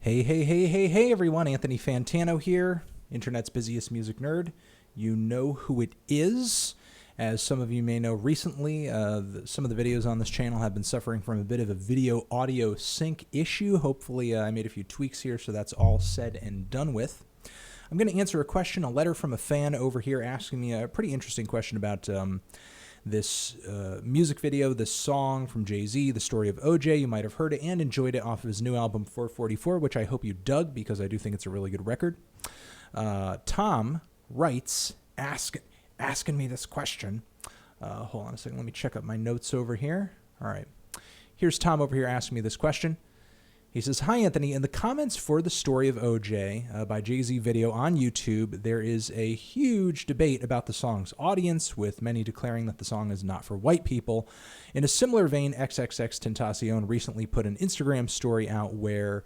Hey, everyone. Anthony Fantano here, internet's busiest music nerd. You know who it is. As some of you may know recently, some of the videos on this channel have been suffering from a bit of a video-audio sync issue. Hopefully, I made a few tweaks here, so that's all said and done with. I'm going to answer a letter from a fan over here asking me a pretty interesting question about this music video, this song from JayZ, The Story of OJ. You might have heard it and enjoyed it off of his new album 444, which I hope you dug because I do think it's a really good record. Tom writes, asking me this question. Hold on a second. Let me check up my notes over here. All right. Here's Tom over here asking me this question. He says, "Hi, Anthony. In the comments for The Story of OJ by JayZ video on YouTube, there is a huge debate about the song's audience, with many declaring that the song is not for white people. In a similar vein, XXXTentacion recently put an Instagram story out where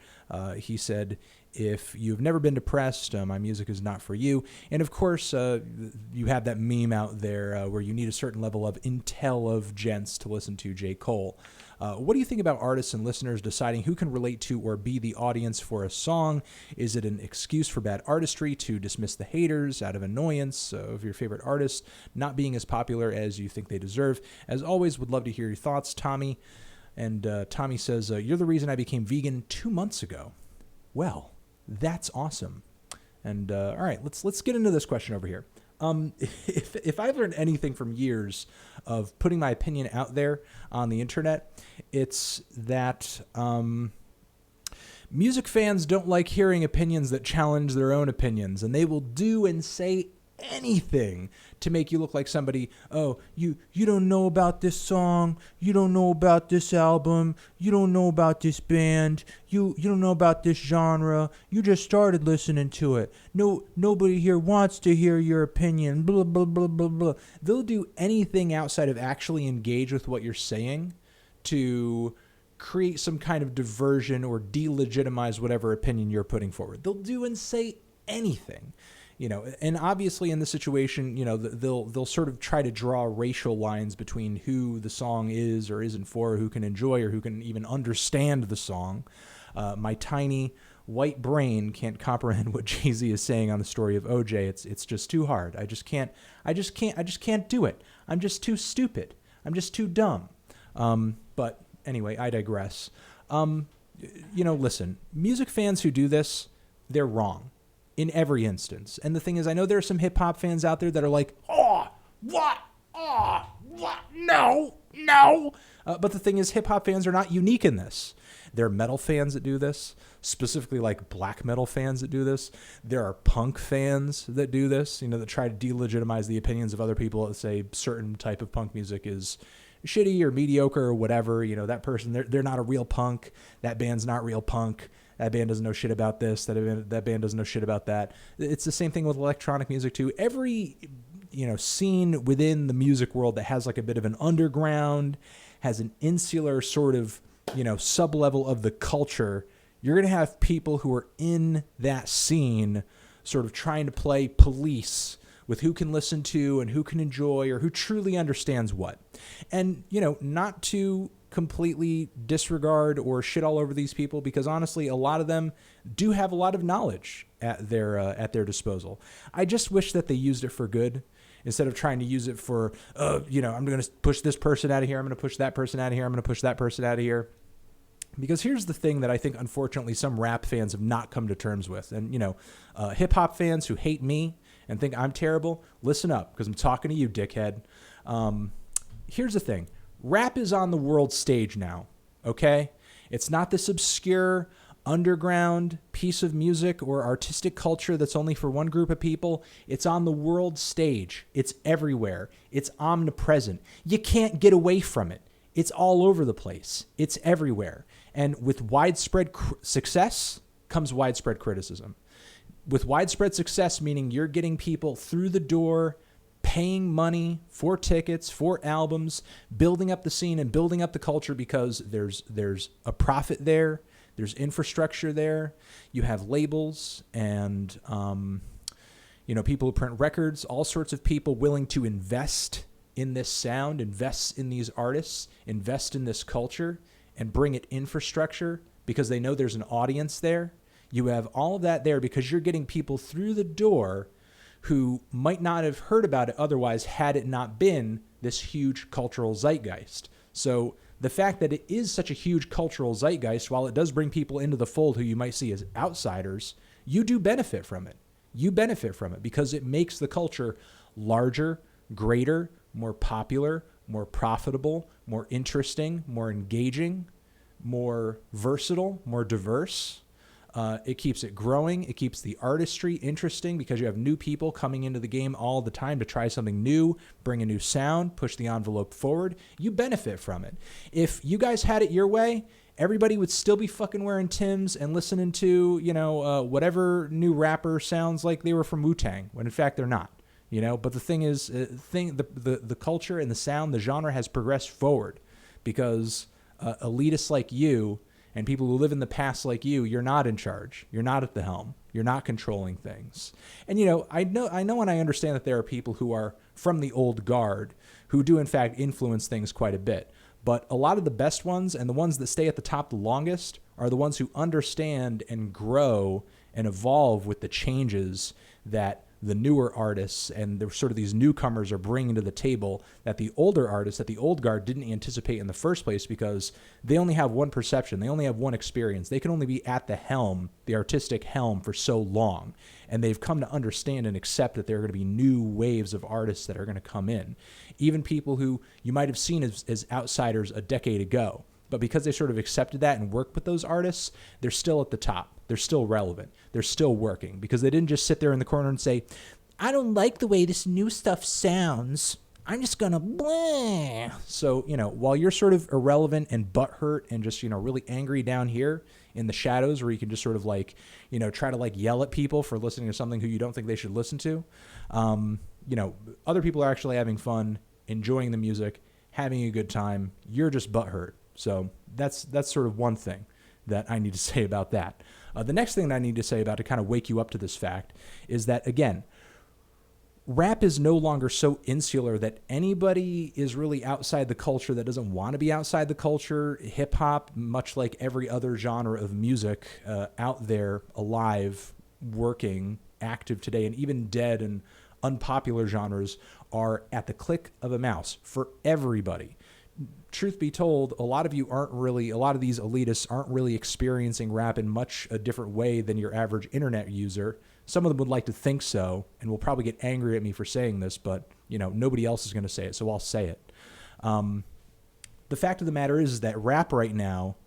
he said, if you've never been depressed, my music is not for you. And of course, you have that meme out there where you need a certain level of intelligence to listen to J. Cole. What do you think about artists and listeners deciding who can relate to or be the audience for a song? Is it an excuse for bad artistry to dismiss the haters out of annoyance of your favorite artist not being as popular as you think they deserve? As always, would love to hear your thoughts, Tommy." And Tommy says, "You're the reason I became vegan 2 months ago." Well, that's awesome. And all right, let's get into this question over here. If I've learned anything from years of putting my opinion out there on the internet, it's that music fans don't like hearing opinions that challenge their own opinions, and they will do and say anything to make you look like somebody. Oh, you don't know about this song, you don't know about this album, you don't know about this band, you don't know about this genre, you just started listening to it. Nobody here wants to hear your opinion, blah blah blah blah blah. They'll do anything outside of actually engage with what you're saying to create some kind of diversion or delegitimize whatever opinion you're putting forward. They'll do and say anything. And obviously in this situation, they'll sort of try to draw racial lines between who the song is or isn't for, who can enjoy or who can even understand the song. My tiny white brain can't comprehend what JayZ is saying on The Story of OJ. It's just too hard. I just can't do it. I'm just too stupid. I'm just too dumb. But anyway, I digress. Listen, music fans who do this, they're wrong in every instance. And the thing is, I know there are some hip-hop fans out there that are like, oh, what? Oh, what? No. But the thing is, hip-hop fans are not unique in this. There are metal fans that do this, specifically like black metal fans that do this. There are punk fans that do this, that try to delegitimize the opinions of other people that say certain type of punk music is shitty or mediocre or whatever. That person, they're not a real punk. That band's not real punk. That band doesn't know shit about this. That band doesn't know shit about that. It's the same thing with electronic music too. Every scene within the music world that has like a bit of an underground, has an insular sort of sub-level of the culture, you're going to have people who are in that scene sort of trying to play police with who can listen to and who can enjoy or who truly understands what. And, not to completely disregard or shit all over these people, because honestly, a lot of them do have a lot of knowledge at their disposal. I just wish that they used it for good instead of trying to use it for, I'm going to push this person out of here, I'm going to push that person out of here, I'm going to push that person out of here. Because here's the thing that I think, unfortunately, some rap fans have not come to terms with. And, hip-hop fans who hate me and think I'm terrible, listen up, because I'm talking to you, dickhead. Here's the thing. Rap is on the world stage now, okay? It's not this obscure, underground piece of music or artistic culture that's only for one group of people. It's on the world stage. It's everywhere. It's omnipresent. You can't get away from it. It's all over the place. It's everywhere. And with widespread success comes widespread criticism. With widespread success, meaning you're getting people through the door, paying money for tickets, for albums, building up the scene and building up the culture because there's a profit there, there's infrastructure there, you have labels and people who print records, all sorts of people willing to invest in this sound, invest in these artists, invest in this culture, and bring it infrastructure because they know there's an audience there. You have all of that there because you're getting people through the door who might not have heard about it otherwise had it not been this huge cultural zeitgeist. So the fact that it is such a huge cultural zeitgeist, while it does bring people into the fold who you might see as outsiders, you do benefit from it. You benefit from it because it makes the culture larger, greater, more popular, more profitable, more interesting, more engaging, more versatile, more diverse. It keeps it growing. It keeps the artistry interesting because you have new people coming into the game all the time to try something new, bring a new sound, push the envelope forward. You benefit from it. If you guys had it your way, everybody would still be fucking wearing Timbs and listening to, whatever new rapper sounds like they were from Wu-Tang, when in fact they're not. But the thing is, the culture and the sound, the genre has progressed forward because elitists like you and people who live in the past like you're not in charge. You're not at the helm. You're not controlling things. And, I know and I understand that there are people who are from the old guard who do, in fact, influence things quite a bit. But a lot of the best ones and the ones that stay at the top the longest are the ones who understand and grow and evolve with the changes that the newer artists and the sort of these newcomers are bringing to the table that the older artists, that the old guard didn't anticipate in the first place because they only have one perception. They only have one experience. They can only be at the helm, the artistic helm, for so long. And they've come to understand and accept that there are going to be new waves of artists that are going to come in. Even people who you might have seen as outsiders a decade ago. But because they sort of accepted that and worked with those artists, they're still at the top. They're still relevant. They're still working because they didn't just sit there in the corner and say, I don't like the way this new stuff sounds. I'm just going to blah. So, while you're sort of irrelevant and butthurt and just, really angry down here in the shadows where you can just sort of try to yell at people for listening to something who you don't think they should listen to, other people are actually having fun, enjoying the music, having a good time. You're just butthurt. So that's sort of one thing that I need to say about that. The next thing that I need to say about to kind of wake you up to this fact is that, again, rap is no longer so insular that anybody is really outside the culture that doesn't want to be outside the culture. Hip hop, much like every other genre of music out there, alive, working, active today, and even dead and unpopular genres are at the click of a mouse for everybody. Truth be told, a lot of these elitists aren't really experiencing rap in much a different way than your average internet user. Some of them would like to think so and will probably get angry at me for saying this, but nobody else is going to say it, so I'll say it. The fact of the matter is that rap right now,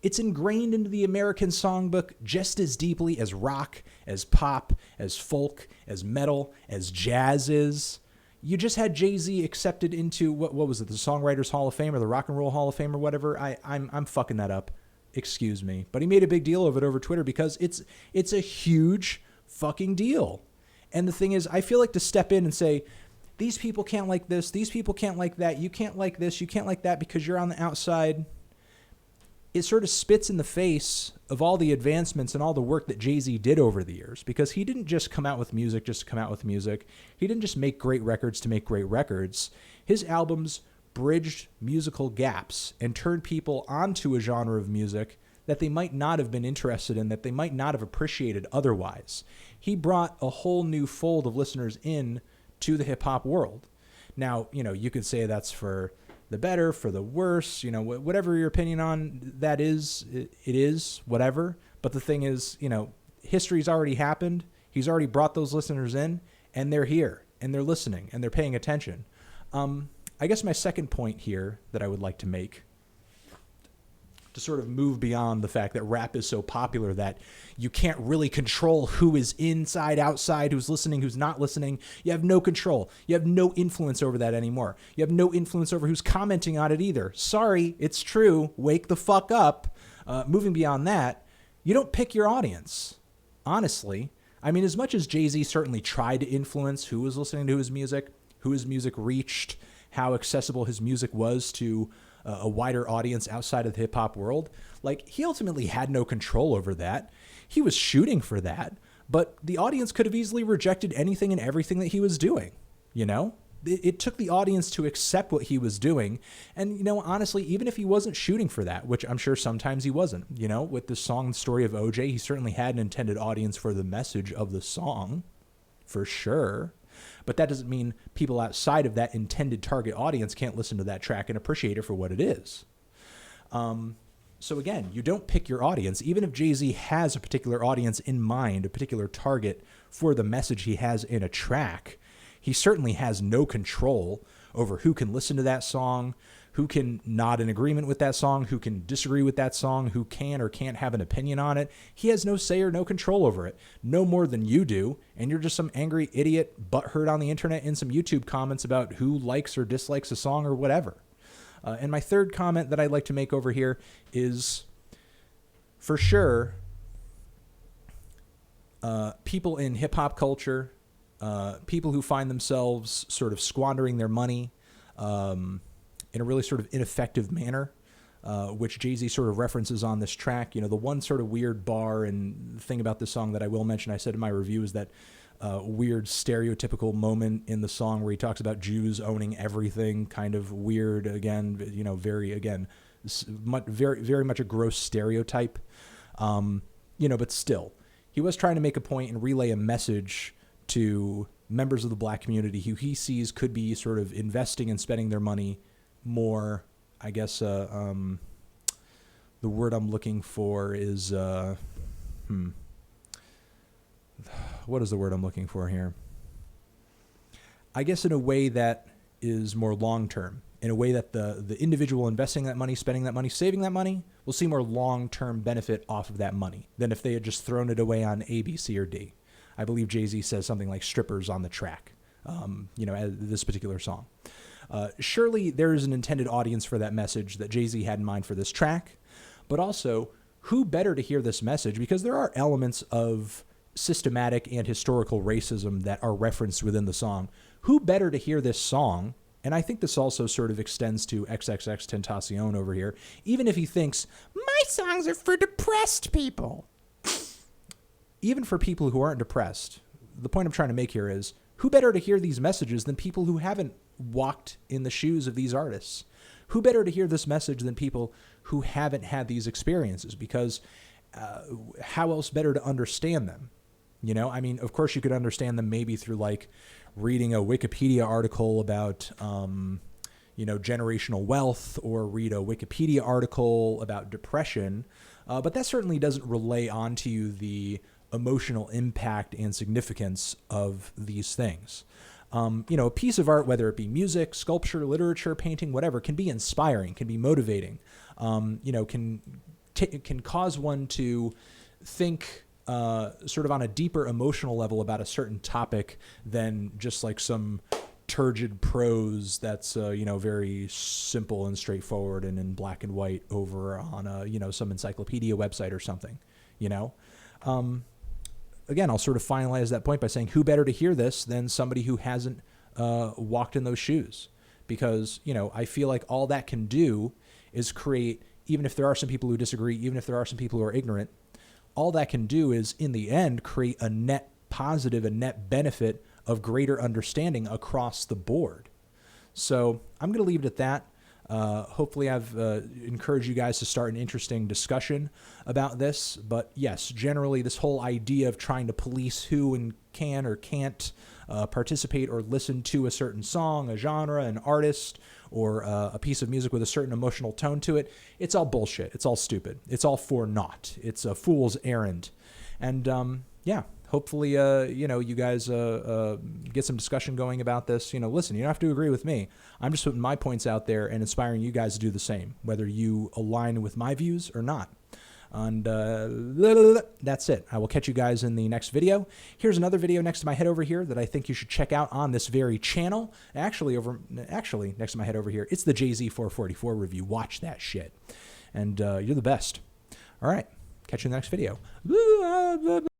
it's ingrained into the American songbook just as deeply as rock, as pop, as folk, as metal, as jazz is. You just had JayZ accepted into what was it, the Songwriters Hall of Fame or the Rock and Roll Hall of Fame or whatever. I'm fucking that up. Excuse me. But he made a big deal of it over Twitter because it's a huge fucking deal. And the thing is, I feel like to step in and say, these people can't like this, these people can't like that, you can't like this, you can't like that because you're on the outside. It sort of spits in the face of all the advancements and all the work that JayZ did over the years, because he didn't just come out with music just to come out with music. He didn't just make great records to make great records. His albums bridged musical gaps and turned people onto a genre of music that they might not have been interested in, that they might not have appreciated otherwise. He brought a whole new fold of listeners in to the hip-hop world. Now, you could say that's for the better, for the worse, whatever your opinion on that is, it is, whatever. But the thing is, history's already happened. He's already brought those listeners in, and they're here, and they're listening, and they're paying attention. I guess my second point here that I would like to make, to sort of move beyond the fact that rap is so popular that you can't really control who is inside, outside, who's listening, who's not listening. You have no control. You have no influence over that anymore. You have no influence over who's commenting on it either. Sorry, it's true. Wake the fuck up. Moving beyond that, you don't pick your audience, honestly. I mean, as much as JayZ certainly tried to influence who was listening to his music, who his music reached, how accessible his music was to a wider audience outside of the hip-hop world, he ultimately had no control over that. He was shooting for that, but the audience could have easily rejected anything and everything that he was doing, it took the audience to accept what he was doing. And, you know, honestly, even if he wasn't shooting for that, which I'm sure sometimes he wasn't, you know, with the song Story of OJ, he certainly had an intended audience for the message of the song, for sure. But that doesn't mean people outside of that intended target audience can't listen to that track and appreciate it for what it is. So again, you don't pick your audience. Even if JayZ has a particular audience in mind, a particular target for the message he has in a track, he certainly has no control over who can listen to that song, who can nod in agreement with that song, who can disagree with that song, who can or can't have an opinion on it. He has no say or no control over it, no more than you do, and you're just some angry idiot butthurt on the internet in some YouTube comments about who likes or dislikes a song or whatever. And my third comment that I'd like to make over here is, for sure, people in hip-hop culture, people who find themselves sort of squandering their money in a really sort of ineffective manner, which JayZ sort of references on this track. You know, the one sort of weird bar and thing about this song that I will mention, I said in my review, is that weird stereotypical moment in the song where he talks about Jews owning everything, kind of weird, again, you know, very, again, very, very much a gross stereotype, you know, but still, he was trying to make a point and relay a message to members of the black community who he sees could be sort of investing and spending their money more, I guess, the word I'm looking for is, what is the word I'm looking for here? I guess in a way that is more long-term, in a way that the individual investing that money, spending that money, saving that money will see more long-term benefit off of that money than if they had just thrown it away on A, B, C, or D. I believe JayZ says something like strippers on the track, you know, this particular song. Surely there is an intended audience for that message that JayZ had in mind for this track, but also who better to hear this message, because there are elements of systematic and historical racism that are referenced within the song. Who better to hear this song? And I think this also sort of extends to XXXTentacion over here, even if he thinks, my songs are for depressed people. Even for people who aren't depressed, the point I'm trying to make here is, who better to hear these messages than people who haven't walked in the shoes of these artists? Who better to hear this message than people who haven't had these experiences? Because how else better to understand them? You know, I mean, of course you could understand them maybe through like reading a Wikipedia article about, you know, generational wealth, or read a Wikipedia article about depression. But that certainly doesn't relay onto you the emotional impact and significance of these things. You know, a piece of art, whether it be music, sculpture, literature, painting, whatever, can be inspiring, can be motivating, you know, can cause one to think sort of on a deeper emotional level about a certain topic than just like some turgid prose that's, you know, very simple and straightforward and in black and white over on a, you know, some encyclopedia website or something, you know. Again, I'll sort of finalize that point by saying, who better to hear this than somebody who hasn't walked in those shoes? Because, you know, I feel like all that can do is create, even if there are some people who disagree, even if there are some people who are ignorant, all that can do is, in the end, create a net positive, a net benefit of greater understanding across the board. So I'm going to leave it at that. Hopefully I've encouraged you guys to start an interesting discussion about this. But yes, generally this whole idea of trying to police who and can or can't participate or listen to a certain song, a genre, an artist, or a piece of music with a certain emotional tone to it, it's all bullshit. It's all stupid. It's all for naught. It's a fool's errand. And yeah, hopefully, you know, you guys get some discussion going about this. You know, listen, you don't have to agree with me. I'm just putting my points out there and inspiring you guys to do the same, whether you align with my views or not. And that's it. I will catch you guys in the next video. Here's another video next to my head over here that I think you should check out on this very channel. Actually, next to my head over here, it's the JayZ 444 review. Watch that shit. And you're the best. All right. Catch you in the next video.